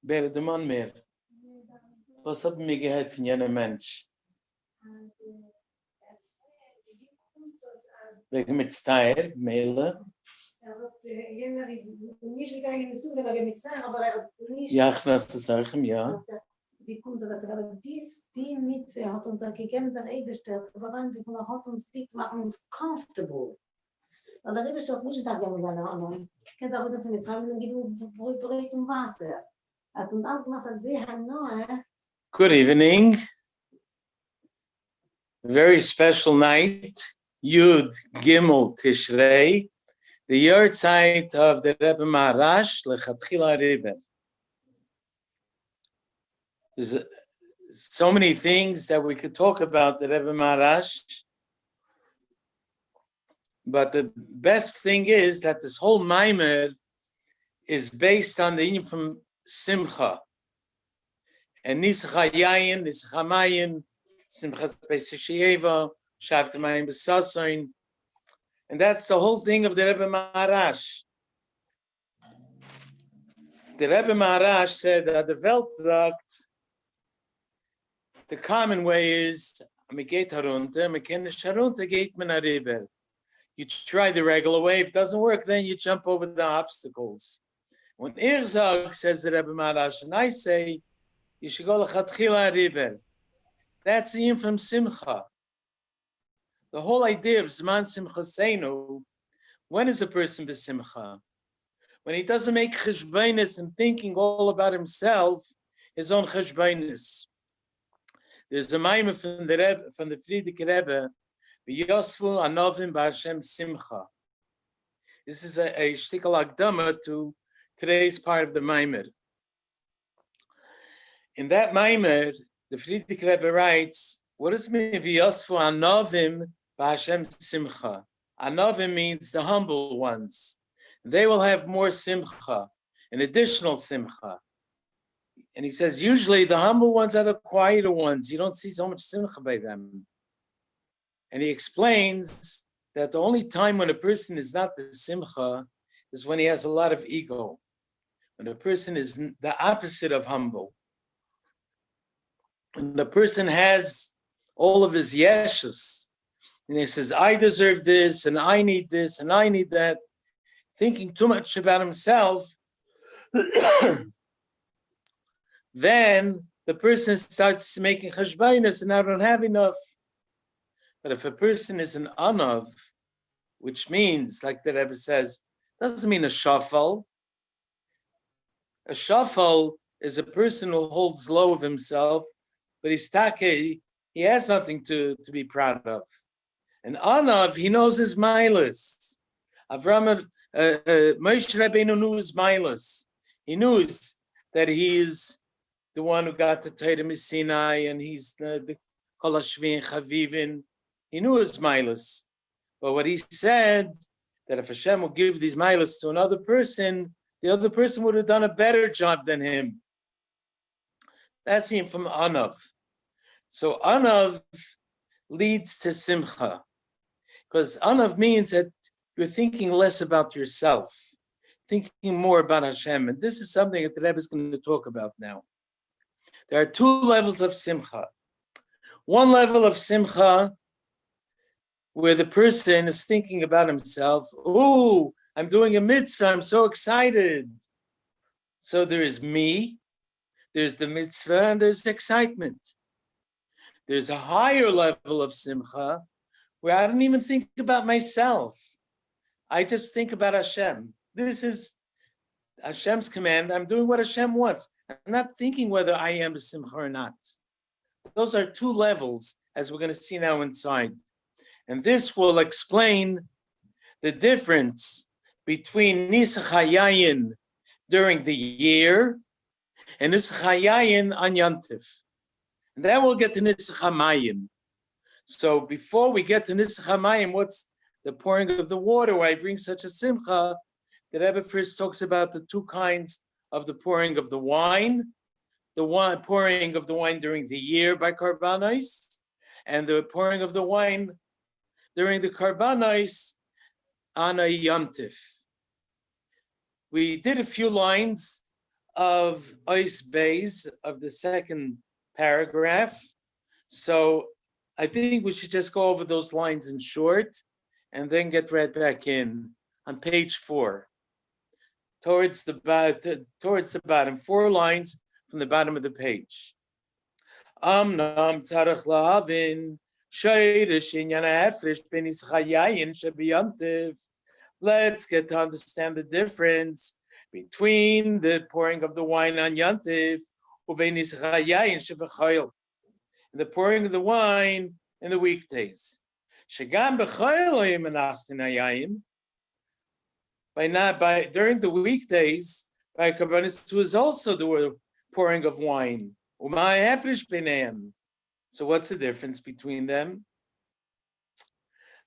Wer der Mann mehr? Was hat mir gehört von jener Mensch? Wegen mit Steyr, Mehle. Jener ist nicht gegangen in die Suche, aber mit Steyr, aber nicht... Ja, ich muss das sagen, ja. Wie kommt das, aber die Mitzwe hat uns gegeben, der Eberstadt, woran wir hat uns die machen uns comfortable. Also der Eberstadt nicht da gehen mit einer anderen. Kennt auch so von den Frauen, die uns Brot und Wasser. Hat uns auch gemacht, dass sie haben noch, Good evening. Very special night. Yud Gimel Tishrei. The yahrzeit of the Rebbe Maharash, Lechatchila Rebbe. There's so many things that we could talk about the Rebbe Maharash, but the best thing is that this whole Maimer is based on the union from Simcha. And Nisacha Yayin, Nisacha Mayim, Simchas Pesachiyeva, Shavta Mayim Besasoin. And that's the whole thing of the Rebbe Maharash. The Rebbe Maharash said that the Welt sagt, the common way is, you try the regular way. If it doesn't work, then you jump over the obstacles. When Irzag says the Rebbe Maharash, and I say, you should go Lechatchila River. That's the in from Simcha. The whole idea of Zman Simcha Seinu, when is a person b'Simcha? When he doesn't make cheshbainis and thinking all about himself, his own cheshbainis. There's a Mayim from the Rebbe, from the Friedrich Rebbe, V'yosfu anovim b'Hashem Simcha. This is a shtickle akdama to today's part of the Maimer. In that Maimer, the Friedrich Rebbe writes, what does it mean, V'yosfu anovim b'Hashem Simcha? Anovim means the humble ones. They will have more Simcha, an additional Simcha. And he says, usually the humble ones are the quieter ones. You don't see so much Simcha by them. And he explains that the only time when a person is not b'Simcha is when he has a lot of ego. When a person is the opposite of humble. When the person has all of his yeshus, and he says, I deserve this, and I need this, and I need that, thinking too much about himself, then the person starts making cheshbainis, and I don't have enough. But if a person is an anav, which means, like the Rebbe says, doesn't mean a shafal. A shafal is a person who holds low of himself, but he's taki, he has something to be proud of. An anav, he knows his milas. Moshe Rabbeinu knew his milas. He knows that he is the one who got the Torah Sinai, and he's the Kol Hashvin Chavivin. He knew his milas. But what he said, that if Hashem will give these milas to another person, the other person would have done a better job than him. That's him from Anav. So Anav leads to Simcha. Because Anav means that you're thinking less about yourself, thinking more about Hashem. And this is something that the Rebbe is going to talk about now. There are two levels of Simcha. One level of Simcha where the person is thinking about himself. Oh, I'm doing a mitzvah. I'm so excited. So there is me, there's the mitzvah, and there's excitement. There's a higher level of Simcha where I don't even think about myself. I just think about Hashem. This is Hashem's command. I'm doing what Hashem wants. I'm not thinking whether I am a Simcha or not. Those are two levels, as we're going to see now inside. And this will explain the difference between Nisach HaYayin during the year and Nisach HaYayin on Yantif. And then we'll get to Nisach HaMayim. So before we get to Nisach HaMayim, what's the pouring of the water, why it brings such a simcha? The Rebbe first talks about the two kinds of the pouring of the wine pouring of the wine during the year by karbanos, and the pouring of the wine during the karbanos on a yomtiv. We did a few lines of Ois Beis of the second paragraph. So I think we should just go over those lines in short and then get right back in on page 4. Towards the bottom, 4 lines from the bottom of the page. Amnam tzarech lahavin shayrish inyan ha'efresh ben ischayayin shebiyantiv. Let's get to understand the difference between the pouring of the wine on Yantiv ubein ischayayin shebechayil, and the pouring of the wine in the weekdays. Shegam bechayil menastin hayayin. By during the weekdays, by Karbanis was also the pouring of wine. So what's the difference between them?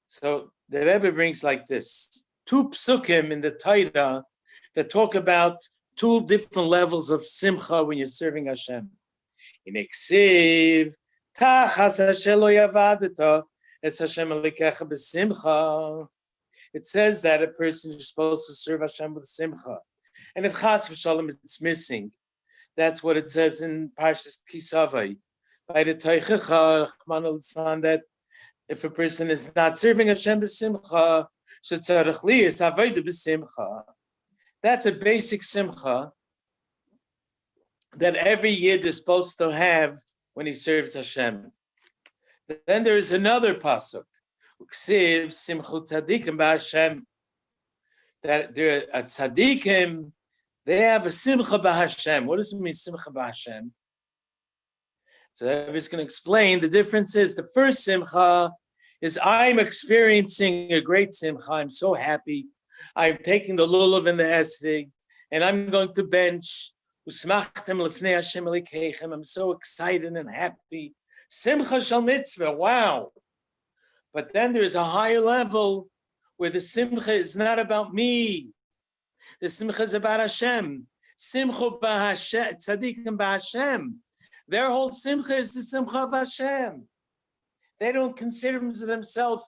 So the Rebbe brings like this: 2 psukim in the Torah that talk about 2 different levels of simcha when you're serving Hashem. In Eksiv, Tachas Hashem lo yavadeta es Hashem alikecha b'simcha. It says that a person is supposed to serve Hashem with simcha. And if chas v'shalom it's missing, that's what it says in Parshas Kisavai. By the Teichecha, that if a person is not serving Hashem b'simcha, shetzarech li es avoda b'simcha. That's a basic simcha that every Yid is supposed to have when he serves Hashem. Then there is another pasuk. Uksiv simchut tzadikim b'Hashem. That there are tzadikim, they have a simcha b'Hashem. What does it mean, simcha b'Hashem? So I'm just going to explain. The difference is the first simcha is I'm experiencing a great simcha. I'm so happy. I'm taking the lulav and the esrig, and I'm going to bench. I'm so excited and happy. Simcha shal mitzvah. Wow. But then there is a higher level where the simcha is not about me. The simcha is about Hashem. Simcha b'Hashem, tzadikim b'Hashem. Their whole simcha is the simcha of Hashem. They don't consider themselves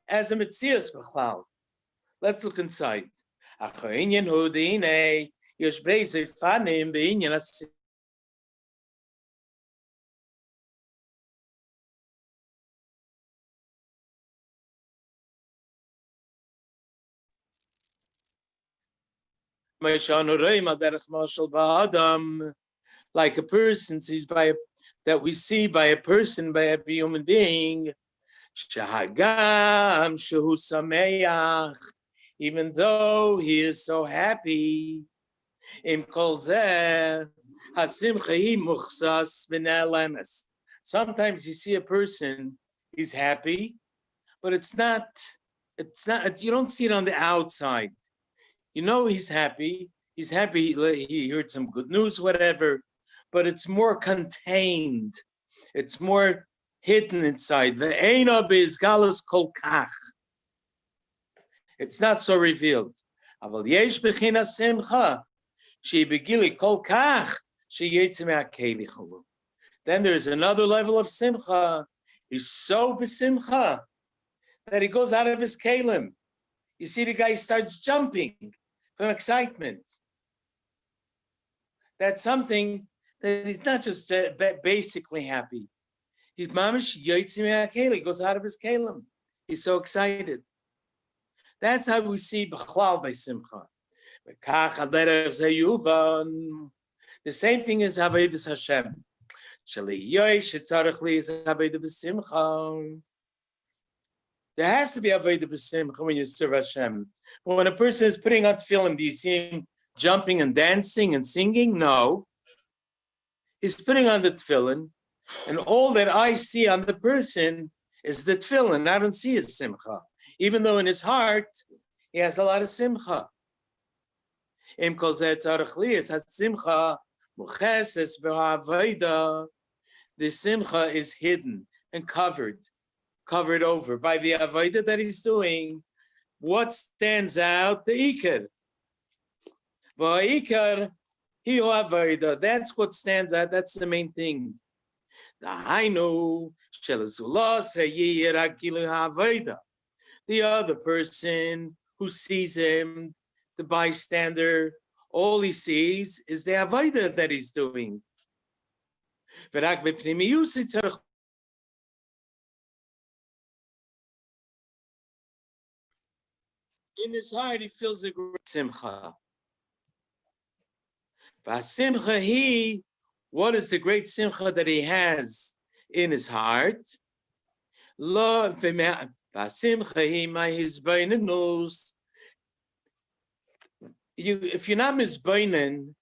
as a mitzias b'chlal. Let's look inside. Like a person sees that we see by a person, by every human being, shahagam shehu sameach, even though he is so happy, im kol zeh hasimcha hi muchsas v'ne'elemes. Sometimes you see a person, he's happy, but it's not, you don't see it on the outside. You know he's happy, he heard some good news, whatever, but it's more contained. It's more hidden inside. Ve'eina be'izgalus kol kach. It's not so revealed. Aval yesh b'china simcha, she begili kol kach, she yetze me'akeli chulu. Then there's another level of simcha. He's so b'simcha that he goes out of his kalim. You see the guy starts jumping from excitement. That's something that he's not just basically happy. He's mamish yetze me'akeli, goes out of his kalim. He's so excited. That's how we see b'chlal by simcha. The same thing is avodas Hashem. There has to be avodah b'simcha when you serve Hashem. But when a person is putting on tefillin, do you see him jumping and dancing and singing? No. He's putting on the tefillin, and all that I see on the person is the tefillin. I don't see his simcha, even though in his heart he has a lot of simcha. The simcha is hidden and covered over by the avodah that he's doing. What stands out? The ikar. V'ikar hi avodah. That's what stands out. That's the main thing. The other person who sees him, the bystander, All he sees is the avodah that he's doing. In his heart, he feels a great simcha. What is the great simcha that he has in his heart? If you're not misbeinen,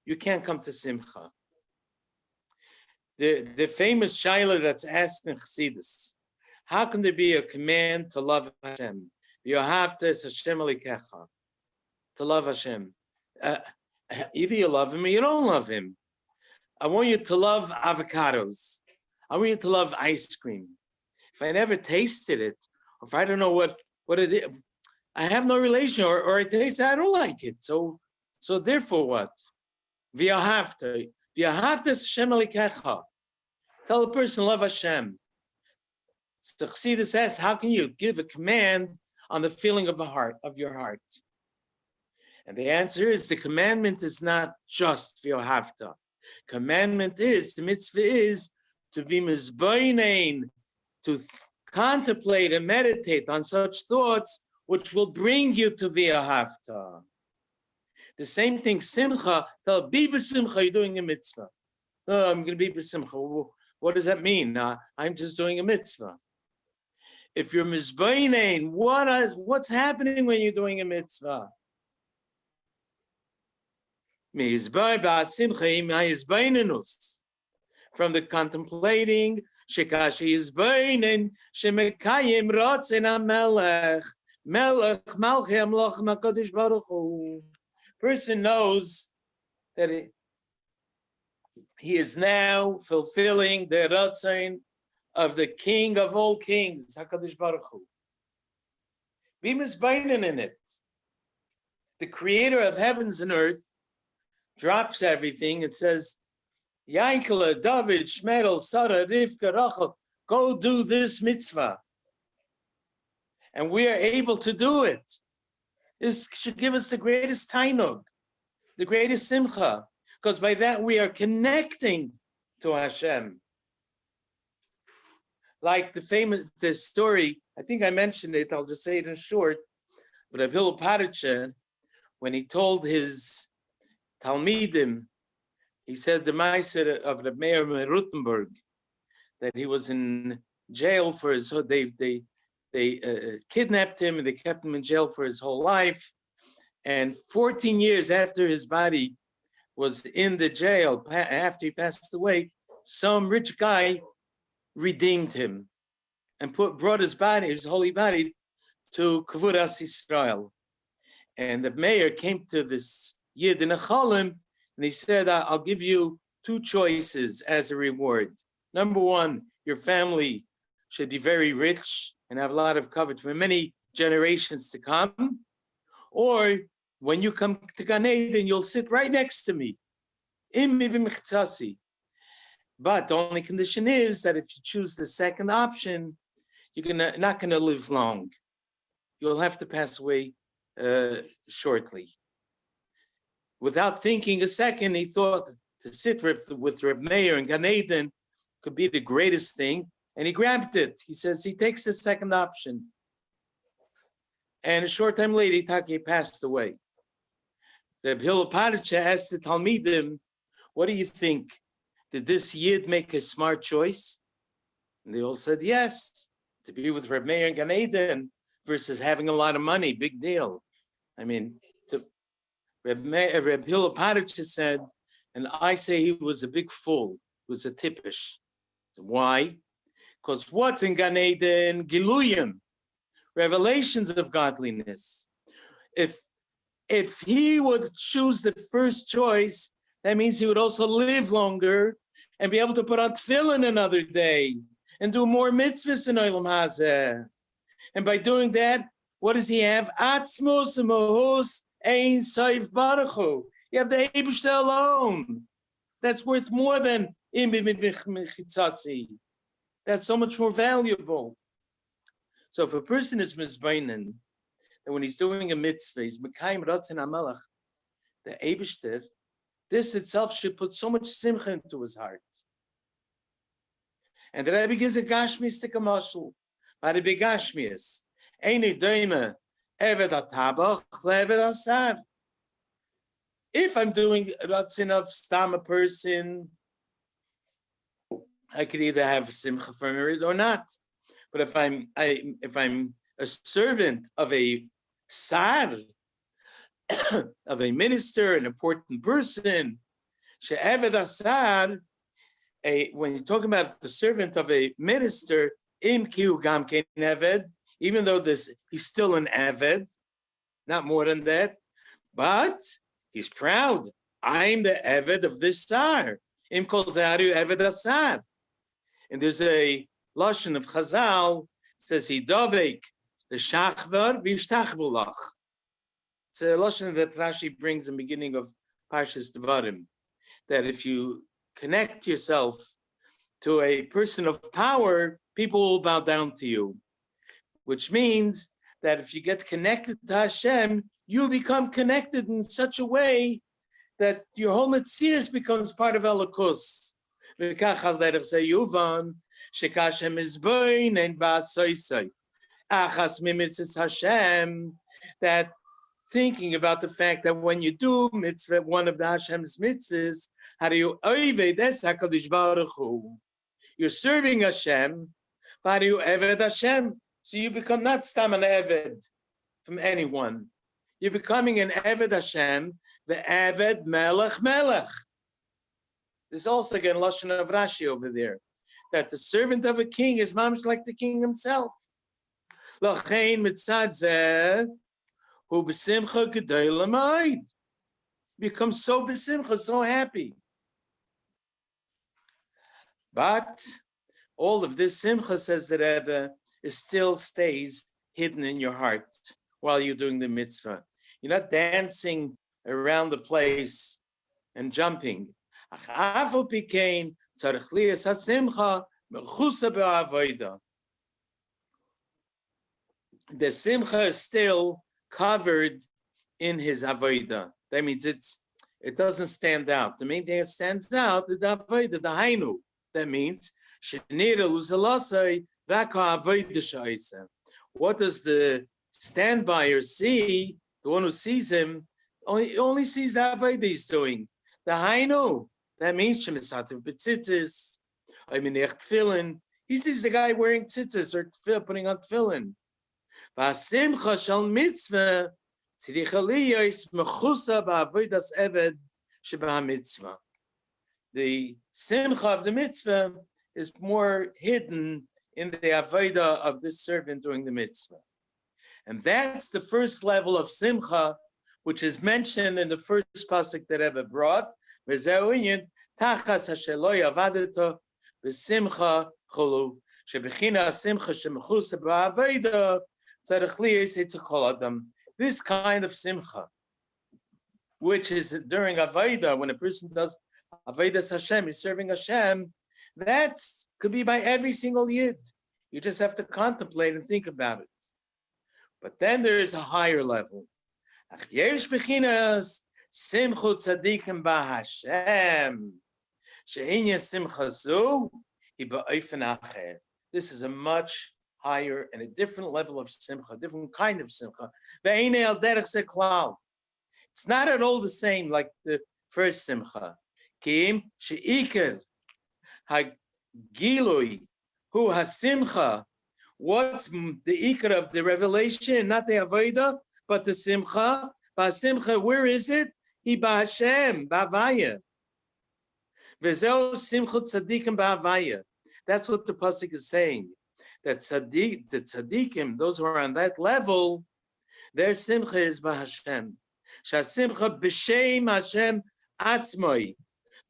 you can't come to simcha. The famous shaila that's asked in Chassidus, how can there be a command to love Hashem? You have to, it's Hashem alikecha, to love Hashem. Either you love him or you don't love him. I want you to love avocados. I want you to love ice cream. If I never tasted it, or if I don't know what it is, I have no relation, or I taste it, I don't like it. So therefore what? V'yahavta Hashem alikecha. Tell a person, love Hashem. So Chassidus says, how can you give a command on the feeling of your heart? And the answer is, the commandment is not just v'yahavta. Commandment is, the mitzvah is to be mizboinen, to contemplate and meditate on such thoughts which will bring you to v'yahavta. The same thing, simcha, tell, be b'simcha, you're doing a mitzvah. Oh, I'm going to be b'simcha. What does that mean? I'm just doing a mitzvah. If you're mizboinen, what's happening when you're doing a mitzvah? From the contemplating, shekashi izboinen, shemekayim rotzen hamelech, melech malchei hamloch makadosh baruch hu. Person knows that he is now fulfilling the rotzen of the King of all kings, HaKadosh Baruch Hu. Be mizbeinen in it. The creator of heavens and earth drops everything and says, Yankele, David, Shmerel, Sarah, Rivka, Rachel, go do this mitzvah. And we are able to do it. This should give us the greatest tainug, the greatest simcha, because by that we are connecting to Hashem. Like the story, I think I mentioned it, I'll just say it in short, but Rabbi Paritcher, when he told his Talmidim, he said the Meiser of the mayor of Rutenberg, that he was in jail for his, they kidnapped him and they kept him in jail for his whole life. And 14 years after his body was in the jail, after he passed away, some rich guy redeemed him and brought his holy body, to Kvuras Yisrael. And the mayor came to this Yid in a Cholim, and he said, I'll give you two choices as a reward. Number one, your family should be very rich and have a lot of covet for many generations to come. Or when you come to Gan Eden, you'll sit right next to me. But the only condition is that if you choose the second option, you're not going to live long. You'll have to pass away shortly. Without thinking a second, he thought to sit with Reb Meir and Gan Eden could be the greatest thing, and he grabbed it. He says he takes the second option. And a short time later, he passed away. Reb Hillel Paritcher asked the Talmidim, what do you think? Did this Yid make a smart choice? And they all said yes. To be with Reb Meir and Gan Eden versus having a lot of money, big deal. I mean, Reb Hillel Paritcher said, and I say he was a big fool, he was a tippish. Why? Because what's in Gan Eden? Giluyim, revelations of godliness. If he would choose the first choice, that means he would also live longer and be able to put on tefillin another day and do more mitzvahs in Olam Hazeh. And by doing that, what does he have? Atzmos mohus ein soif baruch hu. You have the Eibishter alone. That's worth more than imichitzasi. That's so much more valuable. So if a person is mizbeinen, and when he's doing a mitzvah, he's mekayim ratzon hamelech, the Eibishter, this itself should put so much simcha into his heart. And the Rabbi gives a gashmistic mashal. By the big gashmis, Eini doime eved hatabach leeved asar. If I'm doing ratzin of stam a person, I could either have simcha from it or not. But if I'm a servant of a sar, of a minister, an important person, she'eved asar, when you're talking about the servant of a minister, im kiu gam kein eved, even though he's still an eved, not more than that, but he's proud. I'm the eved of this sar. Im kol zaru eved asar. And there's a lashon of Chazal, says he dovek the shachvar v'ishtachvulach. It's a lashon that Rashi brings in the beginning of Parshas Devarim, that if you connect yourself to a person of power, people will bow down to you. Which means that if you get connected to Hashem, you become connected in such a way that your whole Metzias becomes part of Elokus. That thinking about the fact that when you do mitzvah, one of the Hashem's mitzvahs, you're serving Hashem, but you eved Hashem. So you become not stam an eved from anyone. You're becoming an eved Hashem, the eved melech melech. There's also again lashon of Rashi over there, that the servant of a king is mamish like the king himself. Lachein mitzad zeh hu b'simcha gedol l'mayid. Become so b'simcha, so happy. But all of this simcha, says the Rebbe, it still stays hidden in your heart while you're doing the mitzvah. You're not dancing around the place and jumping. The simcha is still covered in his avodah. That means it doesn't stand out. The main thing that stands out is the avodah, the hainu. That means what does the stand-byer see? The one who sees him only sees the avodah he's doing. The hainu. That means shemisativ b'tzitzis. I mean, tefillin. He sees the guy wearing tzitzis or putting on tefillin. V'asimcha shal mitzvah tzricha liyos mechusa ba'avodas eved sheba mitzvah. The simcha of the mitzvah is more hidden in the avodah of this servant doing the mitzvah. And that's the first level of simcha, which is mentioned in the first pasuk that Rebbe brought. Tachas hashelo yavadeto b'simcha cholu shebechina simcha shemechusa ba'avodah tzarich liyos etzel kol adam. This kind of simcha, which is during avodah, when a person does avodas Hashem, is serving Hashem, that could be by every single yid. You just have to contemplate and think about it. But then there is a higher level. Yesh bechinas simchu tzadikim ba'Hashem she'inya simcha zu hi ba'ofen acher. This is a much higher and a different level of simcha, a different kind of simcha. Ve'einei al derech ze klal. It's not at all the same like the first simcha. Kim she'iker ha-gilui hu ha-simcha. What's the ikar of the revelation? Not the avodah, but the simcha. Ba-simcha, where is it? Hi ba-Hashem, ba-Havaya. V'zeu simcha tzadikim ba-Havaya. That's what the pasuk is saying. That the tzadikim, those who are on that level, their simcha is ba-Hashem. Sh'a-simcha b'shem Hashem atzmoi.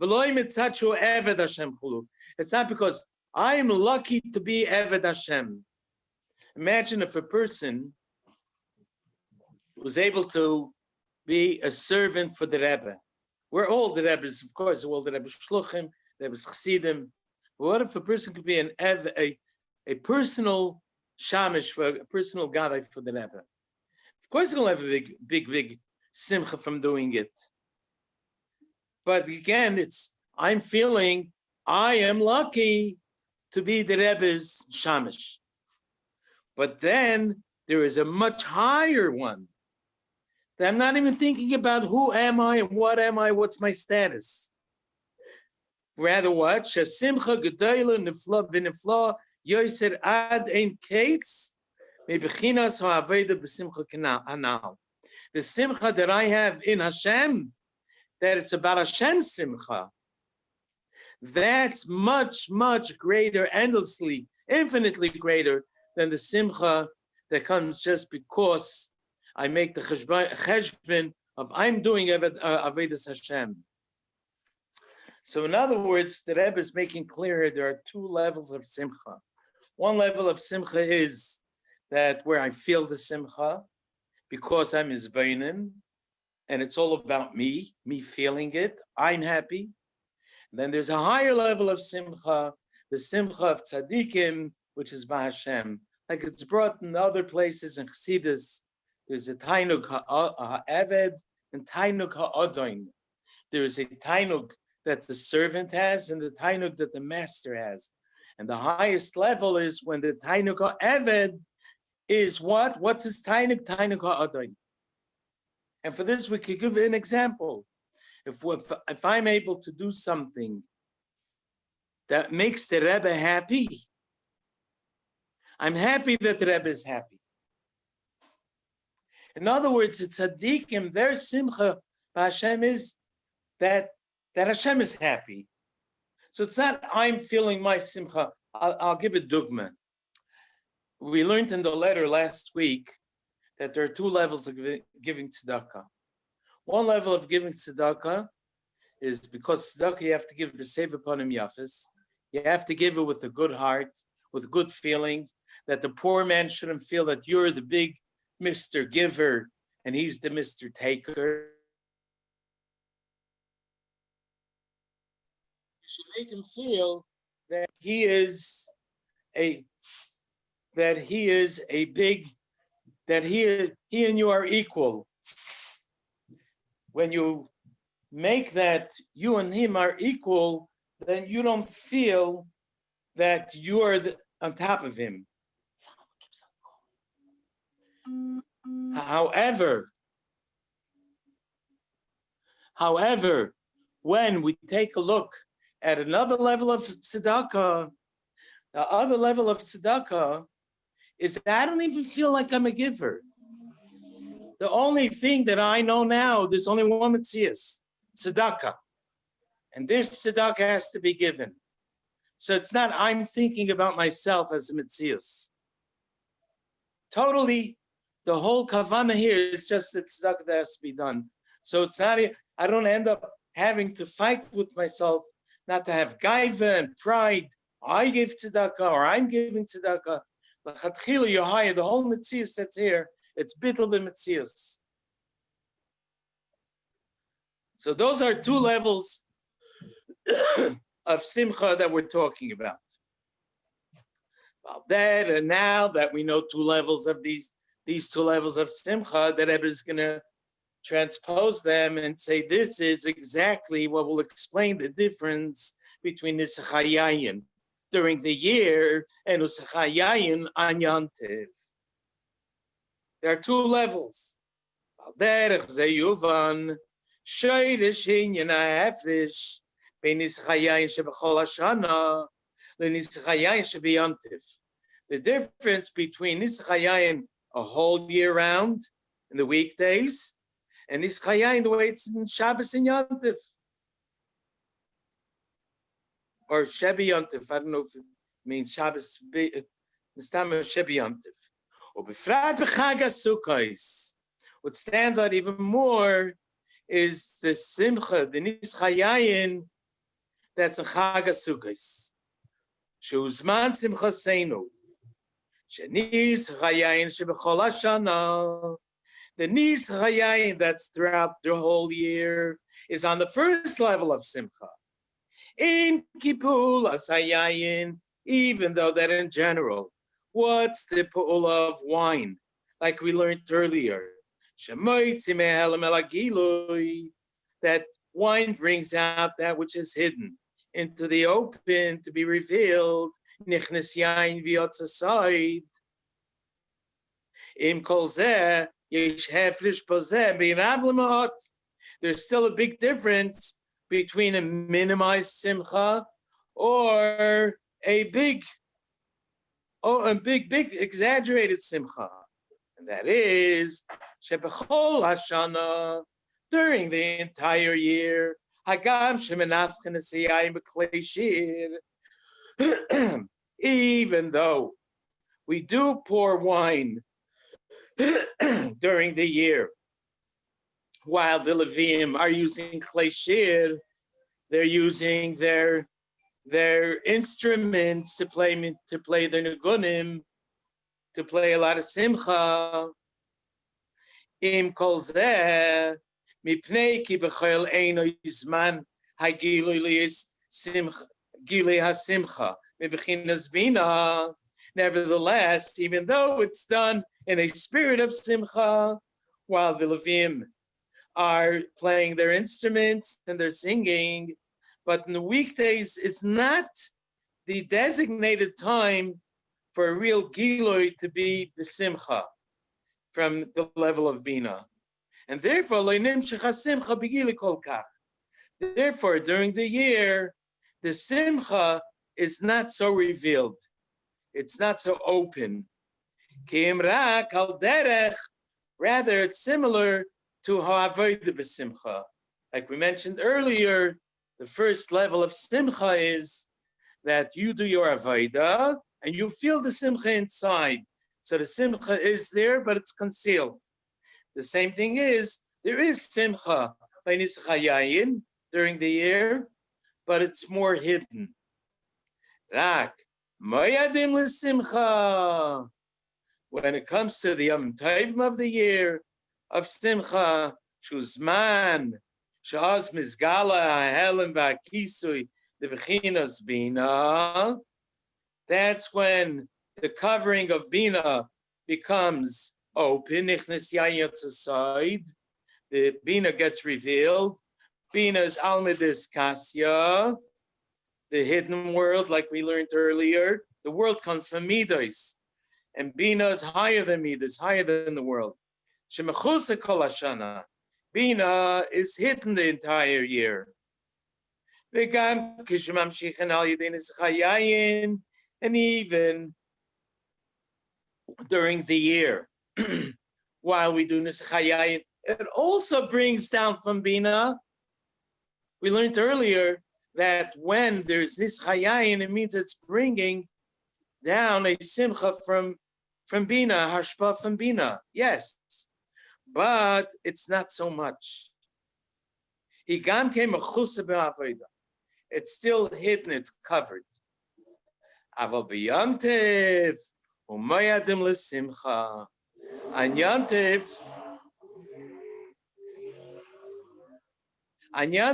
V'loi mitzat shu eved Hashem chulu. It's not because I am lucky to be eved Hashem. Imagine if a person was able to be a servant for the Rebbe. We're all the Rebbes, of course, all the Rebbe Shluchim, the Rebbe Chassidim. But what if a person could be a personal shamish, for a personal gabbai for the Rebbe? Of course, he'll have a big simcha from doing it. But again, I'm feeling I am lucky to be the Rebbe's shamish. But then there is a much higher one that I'm not even thinking about who am I and what am I, what's my status. Rather what? Shasimcha gedoyle nifla v'nifla yoser ad ein kates mebechinas ha'aveda b'simcha kanal. The simcha that I have in Hashem, that it's about Hashem's simcha, that's much, much greater, endlessly, infinitely greater than the simcha that comes just because I make the cheshbon of I'm doing Avedas Hashem. So in other words, the Rebbe is making clear there are two levels of simcha. One level of simcha is that where I feel the simcha because I'm Izbainin, and it's all about me feeling it, I'm happy. And then there's a higher level of simcha, the simcha of tzaddikim, which is by Hashem. Like it's brought in other places in Chassidus, there's a tainug ha'eved and tainug ha'adoin. There is a tainug that the servant has and the tainug that the master has. And the highest level is when the tainug ha'eved is what? What's his tainug? Tainug ha'adoin. And for this, we could give an example. If I'm able to do something that makes the Rebbe happy, I'm happy that the Rebbe is happy. In other words, it's tzaddikim, their simcha by Hashem is that Hashem is happy. So it's not I'm feeling my simcha. I'll give a dugma. We learned in the letter last week that there are two levels of giving tzedakah. One level of giving tzedakah is because tzedakah you have to give b'sev upanim yafis. You have to give it with a good heart, with good feelings, that the poor man shouldn't feel that you're the big Mr. Giver and he's the Mr. Taker. You should make him feel that he and you are equal. When you make that you and him are equal, then you don't feel that you are on top of him. However, when we take a look at another level of tzedakah, the other level of tzedakah is that I don't even feel like I'm a giver. The only thing that I know now, there's only one metzias, tzedakah. And this tzedakah has to be given. So it's not I'm thinking about myself as a metzias. Totally, the whole kavanah here is just that tzedakah that has to be done. So it's not, I don't end up having to fight with myself, not to have gaiva and pride. I give tzedakah or I'm giving tzedakah. L'chatchila, you hire the whole metzias that's here. It's bittul b'metzias. So those are two levels of simcha that we're talking about. Well, that and now that we know two levels of these two levels of simcha, that Rebbe is going to transpose them and say this is exactly what will explain the difference between Nisach HaYayin during the year and Nisach HaYayin on Yom Tov. There are two levels. Derech ze yuvan shoyrish inyan ha'efresh bein Nisach HaYayin shebechol hashana leNisach HaYayin shebeyom Tov. The difference between Nisach HaYayin a whole year round in the weekdays and Nisach HaYayin the way it's in Shabbos and Yom Tov. Or Shebi Yom Tov. I don't know if it means Shabbos, Nistam Shebi Yom Tov. What stands out even more is the simcha, the Nisach HaYayin, that's a Chag HaSukkos. Sheuzman simcha seinu. Shenisach HaYayin shebechol hashana. The Nisach HaYayin that's throughout the whole year is on the first level of simcha. In Kippur HaYayin, even though that in general, what's the pu'ul of wine? Like we learned earlier. that wine brings out that which is hidden into the open to be revealed. Nichnas yain v'yotza side. Im kol zeh yesh hefrish pozeh b'irav l'ma'ot. There's still a big difference between a minimized simcha or a big exaggerated simcha. And that is shebechol hashana, during the entire year. Hagam shemenaschen esiyayim b'klei shir. Even though we do pour wine during the year, while the Levim are using klei shir, they're using their instruments to play their negunim, to play a lot of simcha. Im kol zeh mipnei ki b'chol eino yizman hagilui simcha gilui hasimcha mibchinas bina. Nevertheless, even though it's done in a spirit of simcha, while the Levim are playing their instruments and they're singing, but in the weekdays, it's not the designated time for a real gilui to be b'simcha from the level of bina. And therefore, therefore, during the year, the simcha is not so revealed. It's not so open. Rather, it's similar to ha'avodah b'simcha. Like we mentioned earlier, the first level of simcha is that you do your avodah and you feel the simcha inside. So the simcha is there, but it's concealed. The same thing is, there is simcha by nischayayin during the year, but it's more hidden. Rak moyadim l'simcha. When it comes to the Yom Tovim of the year of simcha, shuzman, shaz mizgala ha'helim v'akisui the v'chinas bina. That's when the covering of bina becomes open. Nichnas yayin side. The bina gets revealed. Bina is almidis kasya, the hidden world, like we learned earlier. The world comes from midos, and bina is higher than midos, higher than the world. Shemechusa kol hashana. Bina is hidden the entire year. V'gam kishmam shichan al yedin ischayayin, and even during the year, while we do nischayayin, it also brings down from bina. We learned earlier that when there's nischayayin, it means it's bringing down a simcha from bina, hashpa from bina. Yes, but it's not so much. Higam came a chusa be'avodah. It's still hidden, it's covered. Aval b'yom tev u'moyadim l'simcha. On Yom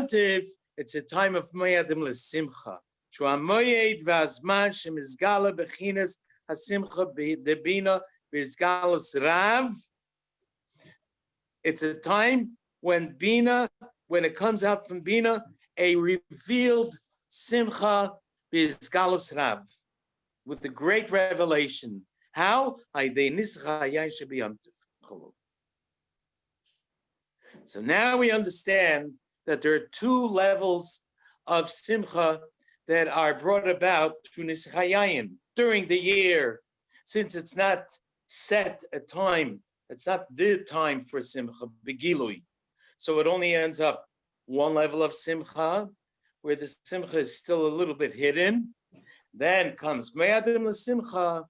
Tev, it's a time of moyadim l'simcha. Shu ha'moyed v'azman shemizgala b'chinas ha'simcha b'debina v'izgalas rav. It's a time when bina, when it comes out from bina, a revealed simcha v'izgalas rav, with the great revelation. How? So now we understand that there are two levels of simcha that are brought about through nischayayin during the year. Since it's not set a time, it's not the time for simcha, begilui. So it only ends up one level of simcha, where the simcha is still a little bit hidden. Then comes me'adim l'simcha.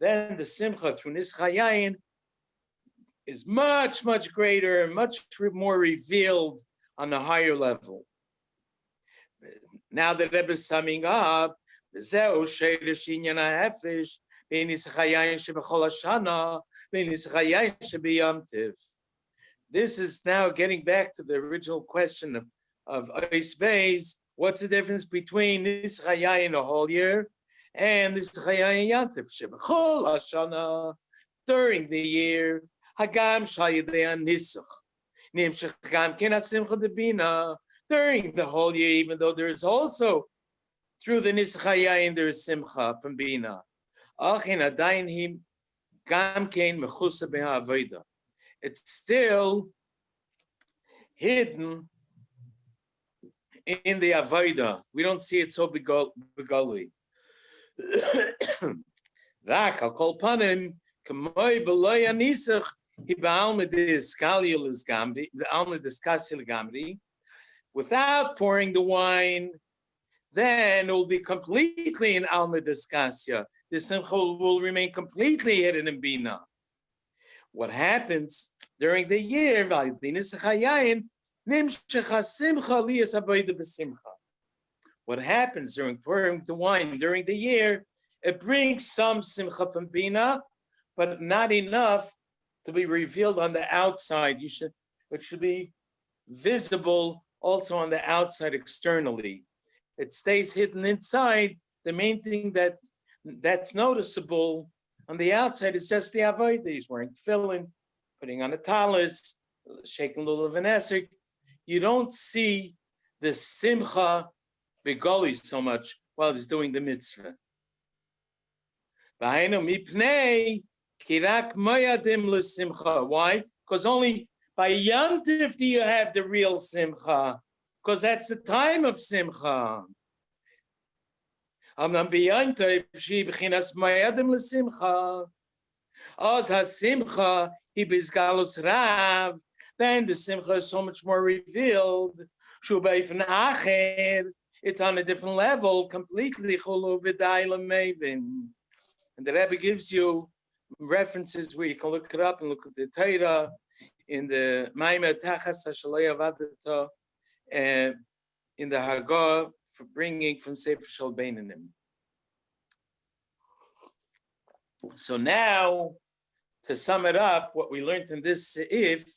Then the simcha through nischayayin is much, much greater and much more revealed on a higher level. Now the Rebbe is summing up, this is now getting back to the original question of Ois Beis. What's the difference between nischayayin a whole year and nischayayin yantiv? Shebechol hashana, during the year, hagam shayidei nisach. During the whole year, even though there is also through the Nisach HaYayin there is simcha from Bina. It's still hidden in the avoda. We don't see it so begolly. Rak al kol panim k'moy beloy anisach he ba'alma diskaliel is gamri, the alma diskasiel gamri, without pouring the wine, then it will be completely in alma diskasia. The simcha will remain completely hidden in bina. What happens during the year? What happens during pouring the wine during the year? It brings some simcha from bina, but not enough to be revealed on the outside. It should be visible also on the outside externally. It stays hidden inside. The main thing that's noticeable on the outside is just the avodah. He's wearing tefillin, putting on a talis, shaking a little of an esrog. You don't see the simcha begoli so much while he's doing the mitzvah. Why? Because only by Yom Tov do you have the real simcha, because that's the time of simcha. Then the simcha is so much more revealed. It's on a different level, completely. And the Rabbi gives you references where you can look it up and look at the Torah in the Mayim Tachas Hashalei Avadata, in the Hagah for bringing from Sefer Shal Beinanim. So now, to sum it up, what we learned in this seif,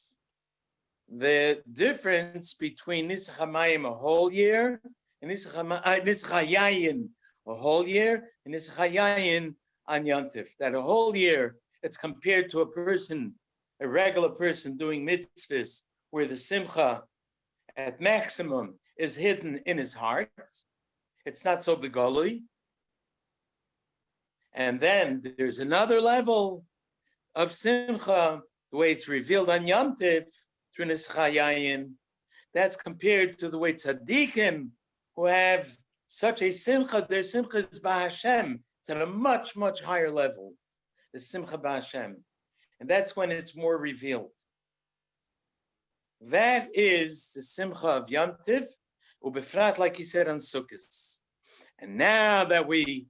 the difference between Nisach HaMayim a whole year and Nisach HaYayin a whole year and Nisach HaYayin on Yontif. That a whole year, it's compared to a person, a regular person doing mitzvahs, where the simcha at maximum is hidden in his heart. It's not so begoli. And then there's another level of simcha, the way it's revealed on Yom Tov through Nisach HaYayin. That's compared to the way tzaddikim who have such a simcha, their simcha is b'Hashem. It's at a much, much higher level, the simcha b'Hashem. And that's when it's more revealed. That is the simcha of Yom Tov, ubefrat, like he said on Sukkot. And now that we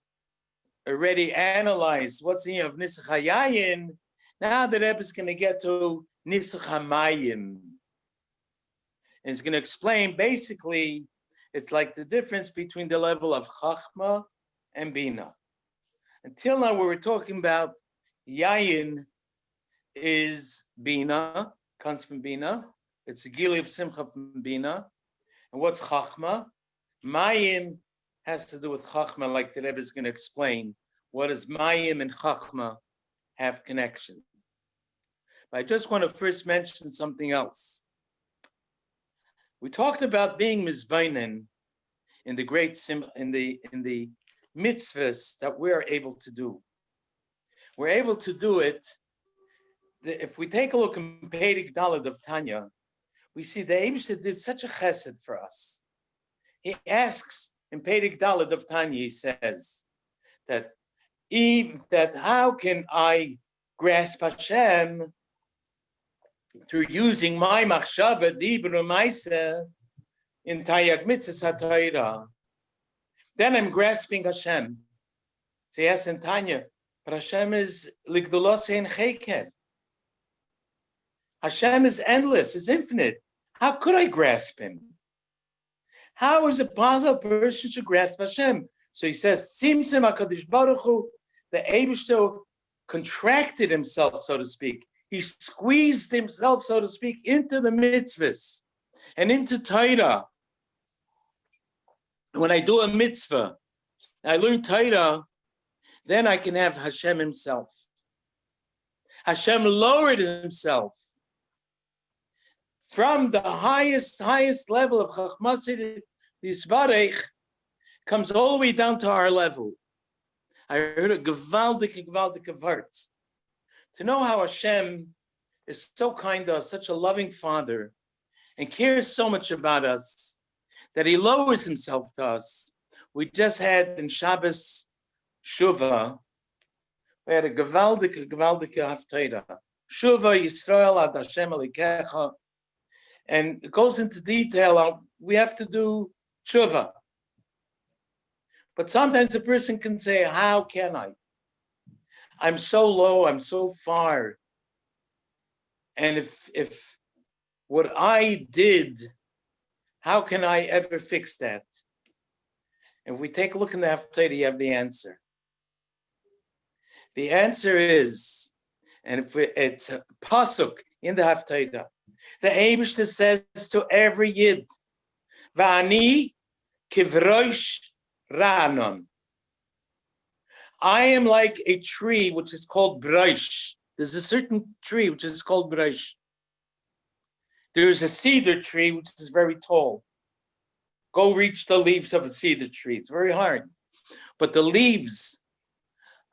already analyzed what's the name of Nisach HaYayin, now the Rebbe is going to get to Nisach HaMayim. And he's going to explain, basically, it's like the difference between the level of Chachma and Bina. Until now, we were talking about Yayin is Bina, comes from Bina. It's a Gili of Simcha from Bina. And what's Chachma? Mayim has to do with Chachma, like the Rebbe is going to explain. What does Mayim and Chachma have connection? But I just want to first mention something else. We talked about being mizbainen in the great in the mitzvahs that we're able to do. We're able to do it. If we take a look in Perek Daled of Tanya, we see the Eibusha did such a chesed for us. He asks in Perek Daled of Tanya, he says that how can I grasp Hashem through using my machshava, dibur, ma'aseh in Taryag Mitzvah HaTorah? Then I'm grasping Hashem. So yes, in Tanya, but Hashem is ligdolos ein cheket. Hashem is endless, is infinite. How could I grasp him? How is it possible a person should grasp Hashem? So he says, Tzimtzim HaKadosh Baruch Hu, the Eibusha contracted himself, so to speak. He squeezed himself, so to speak, into the mitzvahs and into Torah. When I do a mitzvah, I learn Torah, then I can have Hashem himself. Hashem lowered himself from the highest level of Chachmas Yisbarech comes all the way down to our level. I heard a gewaldige word. To know how Hashem is so kind to us, such a loving Father, and cares so much about us, that He lowers Himself to us. We just had in Shabbos Shuvah, we had a gewaldige haftarah. Shuvah Yisrael ad Hashem Elikecha, and it goes into detail on we have to do Shuvah. But sometimes a person can say, how can I? I'm so low, I'm so far. And if what I did, how can I ever fix that? If we take a look in the Haftarah, you have the answer. The answer is, and if it's a pasuk in the Haftarah, the Eibishter says to every Yid, Va'ani kivrosh ra'anon. I am like a tree which is called brosh. There's a certain tree which is called brosh. There's a cedar tree which is very tall. Go reach the leaves of a cedar tree. It's very hard. But the leaves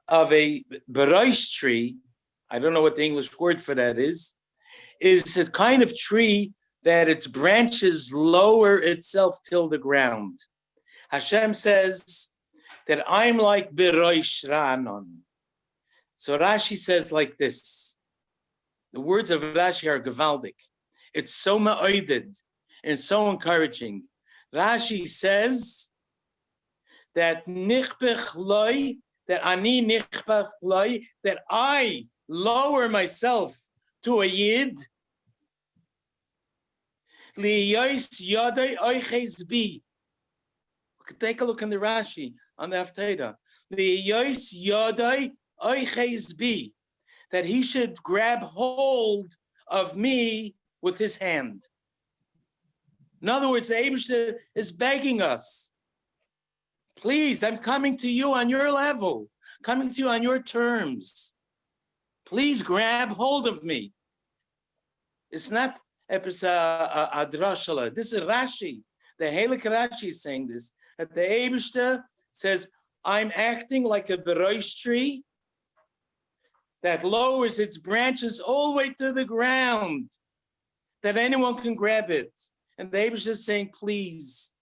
of a brosh tree, I don't know what the English word for that is a kind of tree that its branches lower itself till the ground. Hashem says that I'm like Beroish Ra'anon. So Rashi says like this. The words of Rashi are gevaldik. It's so ma'oided and so encouraging. Rashi says that nichbech loy, that ani nichbech loy, that I lower myself to a yid. Liyos yadai oiches bi. Take a look in the Rashi on the Haftarah. Liyos yadai oiches bi. That he should grab hold of me with his hand. In other words, the Eibishter is begging us, please, I'm coming to you on your level, coming to you on your terms. Please grab hold of me. It's not Adrashala. This is Rashi. The Helik Rashi is saying this, that the Eibishter says, I'm acting like a berosh tree that lowers its branches all the way to the ground, that anyone can grab it. And the Eibishter is saying, please,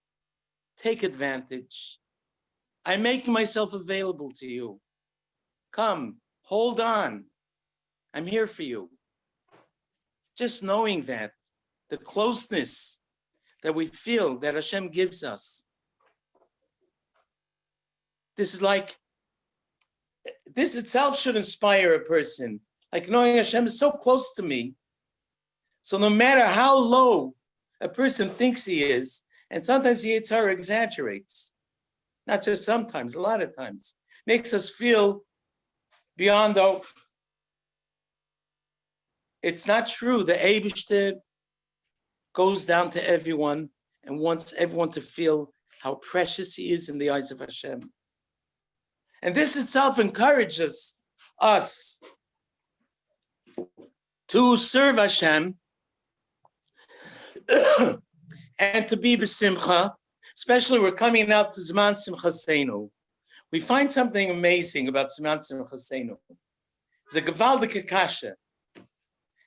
take advantage. I'm making myself available to you. Come, hold on. I'm here for you. Just knowing that, the closeness that we feel that Hashem gives us. This is like, this itself should inspire a person. Like knowing Hashem is so close to me. So no matter how low a person thinks he is, and sometimes the Yetzer Hara exaggerates, not just sometimes, a lot of times, makes us feel beyond the. It's not true. The Eibishter goes down to everyone and wants everyone to feel how precious he is in the eyes of Hashem. And this itself encourages us to serve Hashem and to be b'simcha, especially we're coming out to Zman Simchaseinu. We find something amazing about Zman Simchaseinu. It's a gewaldige kasha.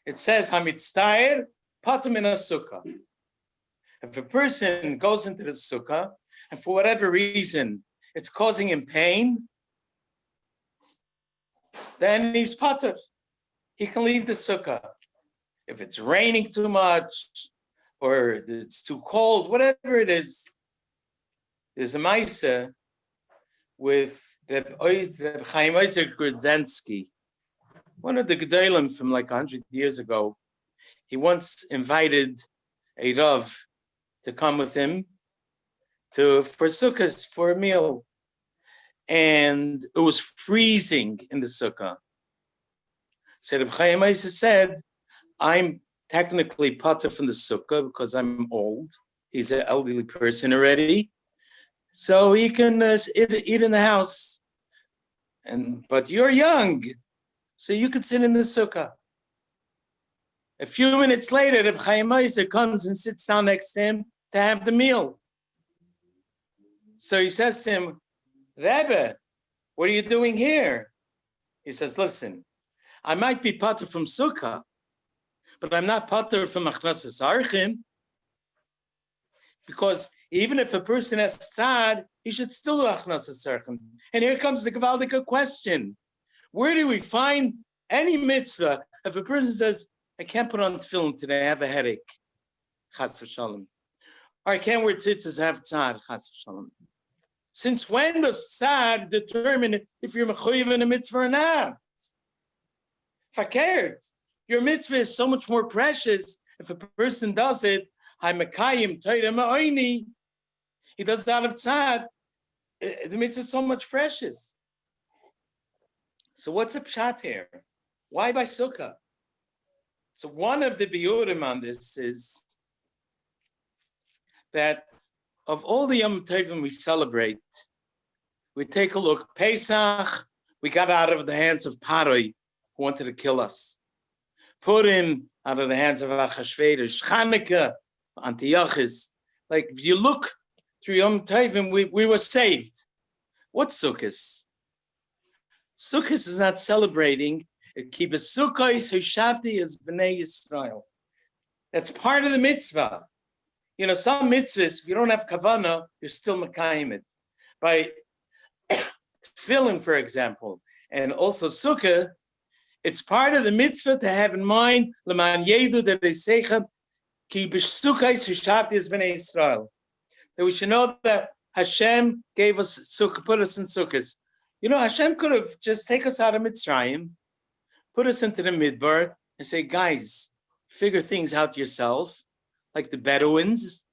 It says, Hamitztair patum in a sukkah. If a person goes into the sukkah, and for whatever reason, it's causing him pain, then he's patur. He can leave the sukkah. If it's raining too much, or it's too cold, whatever it is, there's a Maisa with Reb Chaim Ozer Grudensky, one of the Gedolim from like 100 years ago. He once invited a Rav to come with him for sukkahs, for a meal. And it was freezing in the sukkah. So Reb Chaim Ozer said, I'm technically patur from the sukkah because I'm old. He's an elderly person already. So he can eat in the house. But you're young, so you could sit in the sukkah. A few minutes later, Reb Chaim Oizer comes and sits down next to him to have the meal. So he says to him, Rebbe, what are you doing here? He says, listen, I might be pater from Sukkah, but I'm not pater from Achnasas Archim, because even if a person has tzad, he should still do Achnasas Archim. And here comes the Gavaldic question. Where do we find any mitzvah if a person says, I can't put on tefillin today, I have a headache, chas v'shalom. Or I can't wear tzitzis, I have tzad, chas v'shalom. Since when does tzad determine if you're mechuyev in a mitzvah or not? Fakert. Your mitzvah is so much more precious if a person does it. He does it out of tzad. The mitzvah is so much precious. So what's the pshat here? Why by sukkah? So one of the biurim on this is that of all the Yom Tovim we celebrate, we take a look. Pesach, we got out of the hands of Paroi, who wanted to kill us. Purim, out of the hands of Achashverosh. Chanukah, Antiochus. Like, if you look through Yom Tovim, we were saved. What's Sukkot? Sukkot is not celebrating. Keep a Sukkot, Hushavti is Bnei Yisrael. That's part of the mitzvah. You know, some mitzvahs, if you don't have kavanah, you're still mekayim it. By tefillin, for example, and also sukkah, it's part of the mitzvah to have in mind leman yedu dereseichem ki b'sukkos hushavti es bnei Yisrael. That we should know that Hashem gave us sukkah, put us in sukkahs. You know, Hashem could have just taken us out of Mitzrayim, put us into the midbar, and say, guys, figure things out yourself, like the Bedouins,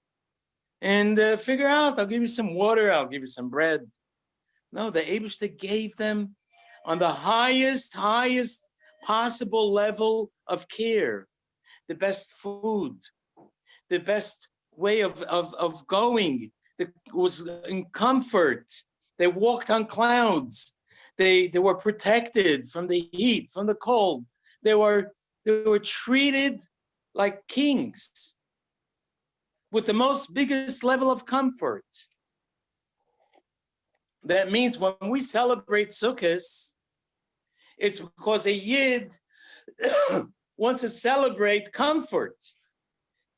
and figure out, I'll give you some water, I'll give you some bread. No, the Eibishter gave them on the highest possible level of care, the best food, the best way of going, that was in comfort. They walked on clouds. They were protected from the heat, from the cold. They were treated like kings with the most biggest level of comfort. That means when we celebrate Sukkot, it's because a Yid wants to celebrate comfort.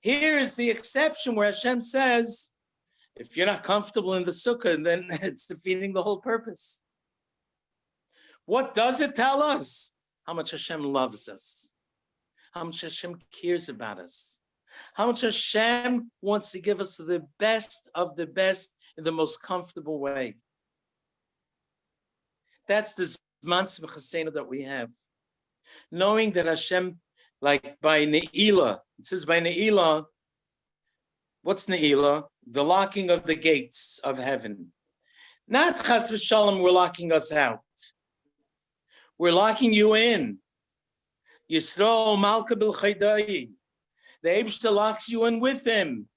Here is the exception where Hashem says, if you're not comfortable in the sukkah, then it's defeating the whole purpose. What does it tell us? How much Hashem loves us. How much Hashem cares about us. How much Hashem wants to give us the best of the best in the most comfortable way. That's the Zman Simchasenu that we have. Knowing that Hashem, like by Ne'ilah, it says by Ne'ilah, what's Ne'ilah? The locking of the gates of heaven. Not Chas v'Shalom, we're locking us out. We're locking you in. Yisrael Malka B'Chaydai. The Eibishter locks you in with him,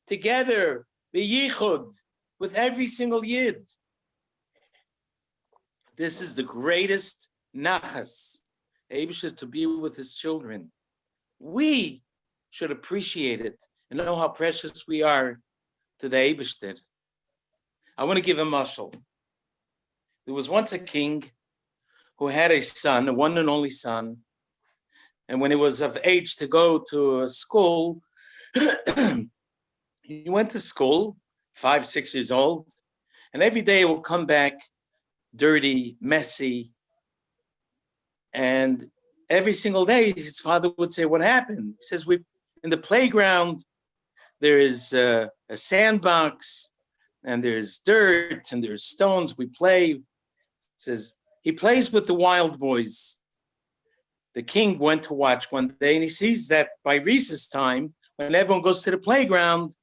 together, B'yichud, with every single Yid. This is the greatest nachas, Eibishter to be with his children. We should appreciate it and know how precious we are to the Eibishter. I want to give a mashal. There was once a king who had a son, a one and only son, and when he was of age to go to a school, he went to school, 5, 6 years old, and every day he would come back dirty, messy, and every single day his father would say, what happened? He says, in the playground, there is a sandbox, and there's dirt, and there's stones. We play. He says, he plays with the wild boys. The king went to watch one day, and he sees that by recess time, when everyone goes to the playground,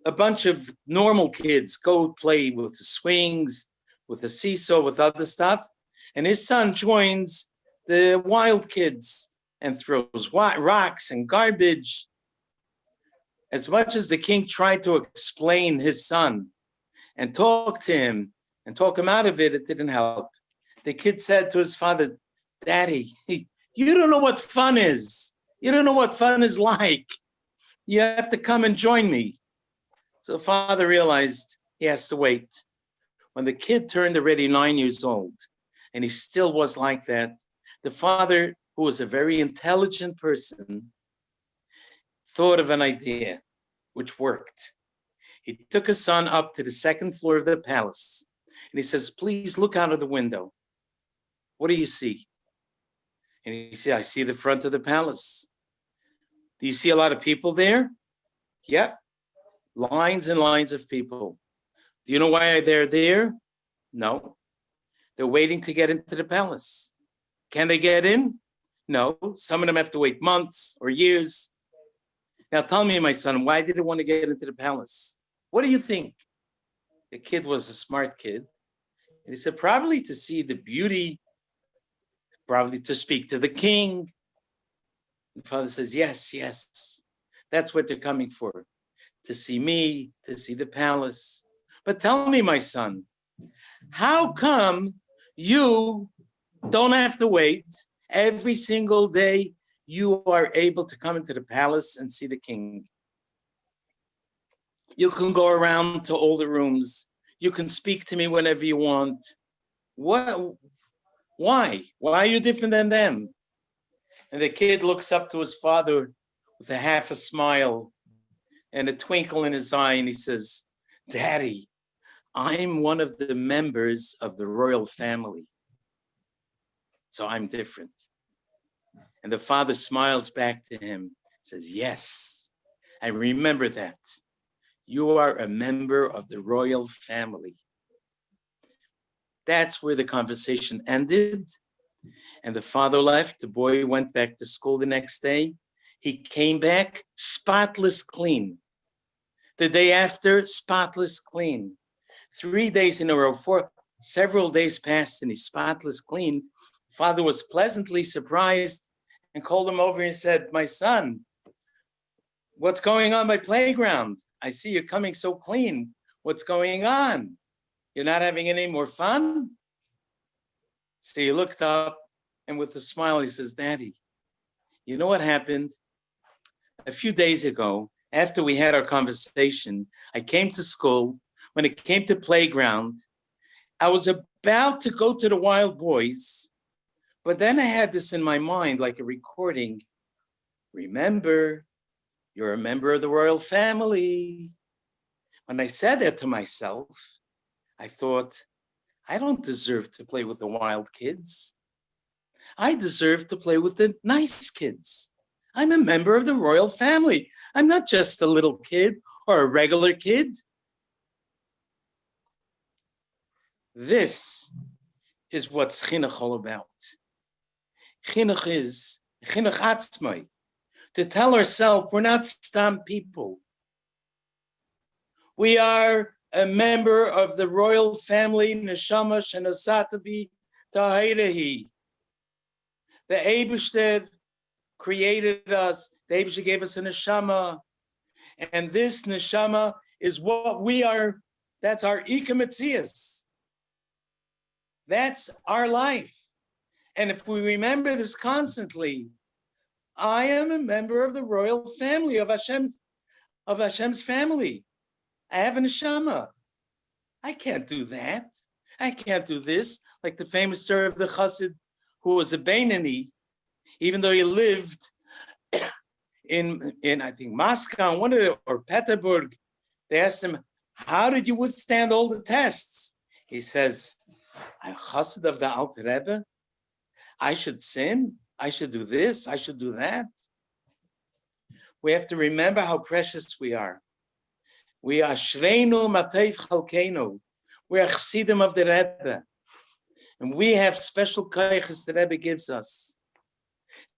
a bunch of normal kids go play with the swings, with the seesaw, with other stuff, and his son joins the wild kids and throws rocks and garbage. As much as the king tried to explain his son and talk to him and talk him out of it, it didn't help. The kid said to his father, Daddy, you don't know what fun is. You don't know what fun is like. You have to come and join me. So the father realized he has to wait. When the kid turned already 9 years old, and he still was like that, the father, who was a very intelligent person, thought of an idea which worked. He took his son up to the second floor of the palace, and he says, please look out of the window. What do you see? And he said, I see the front of the palace. Do you see a lot of people there? Yep. Lines and lines of people. Do you know why they're there? No. They're waiting to get into the palace. Can they get in? No. Some of them have to wait months or years. Now tell me, my son, why did they want to get into the palace? What do you think? The kid was a smart kid. And he said, probably to see the beauty, probably to speak to the king. The father says, yes, yes. That's what they're coming for. To see me, to see the palace. But tell me, my son, how come you don't have to wait every single day? You are able to come into the palace and see the king. You can go around to all the rooms. You can speak to me whenever you want. What? Why? Why are you different than them? And the kid looks up to his father with a half a smile and a twinkle in his eye, and he says, Daddy, I'm one of the members of the royal family, so I'm different. And the father smiles back to him, says, yes, I remember that. You are a member of the royal family. That's where the conversation ended. And the father left. The boy went back to school the next day. He came back spotless clean. The day after, spotless clean. 3 days in a row, several days passed and he's spotless clean. Father was pleasantly surprised and called him over and said, my son, what's going on by playground? I see you're coming so clean. What's going on? You're not having any more fun? So he looked up and with a smile, he says, Daddy, you know what happened? A few days ago, after we had our conversation, I came to school. When it came to playground, I was about to go to the wild boys, but then I had this in my mind, like a recording. Remember, you're a member of the royal family. When I said that to myself, I thought, I don't deserve to play with the wild kids. I deserve to play with the nice kids. I'm a member of the royal family. I'm not just a little kid or a regular kid. This is what's chinuch all about. Chinuch is chinuch atzmai, to tell ourselves we're not stam people. We are a member of the royal family, neshama shenasatabi tahirahi. The Eibishter created us. The Eibishter gave us a neshama, and this neshama is what we are. That's our ikamitzias. That's our life. And if we remember this constantly, I am a member of the royal family of Hashem's family. I have a neshama. I can't do that. I can't do this. Like the famous story of the chassid who was a Beinani, even though he lived in I think Moscow, or Petersburg. They asked him, how did you withstand all the tests? He says, I'm chassid of the Alter Rebbe. I should sin. I should do this. I should do that. We have to remember how precious we are. We are shreinu matayv chalkeinu. We are chassidim of the Rebbe. And we have special kayches the Rebbe gives us.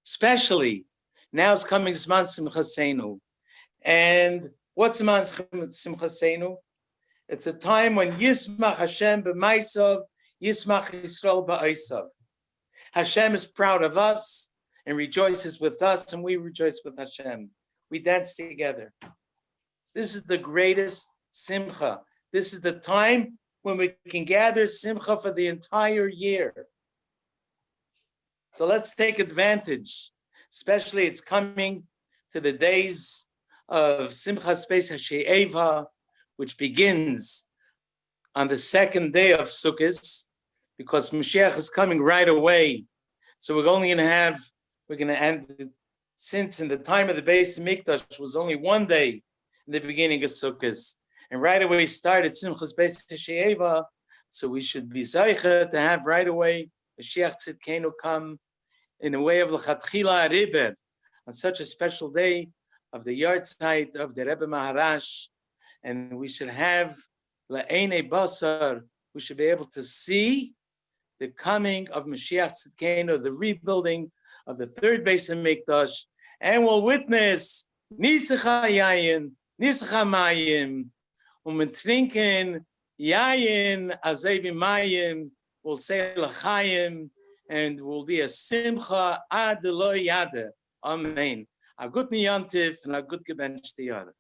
Especially, now it's coming Zman Simchaseinu. And what's Zman Simchaseinu? It's a time when Yismach Hashem b'maisav, Yismach Yisrael ba'aisav. Hashem is proud of us and rejoices with us, and we rejoice with Hashem. We dance together. This is the greatest simcha. This is the time when we can gather simcha for the entire year. So let's take advantage. Especially it's coming to the days of Simchas Pesach She'eva, which begins on the second day of Sukkot, because Mashiach is coming right away. So we're going to end, since in the time of the Beis Mikdash was only one day in the beginning of Sukkot, and right away started Simchas Pesach She'eva, so we should be zeicha to have right away Mashiach Tzidkenu come in a way of L'chatchila Rebbe, on such a special day of the yahrzeit of the Rebbe Maharash, and we should have La'ene Basar, we should be able to see the coming of Mashiach Tzidkenu, the rebuilding of the third Beis Mikdash, and we'll witness Nisacha Yayin, Nisacha Mayim, trinken Yayin Azevi Mayim, we'll say L'chaim, and will be a Simcha Ad Lo Yada. Amen. A good Niyantiv and a good Gebench Tiyara.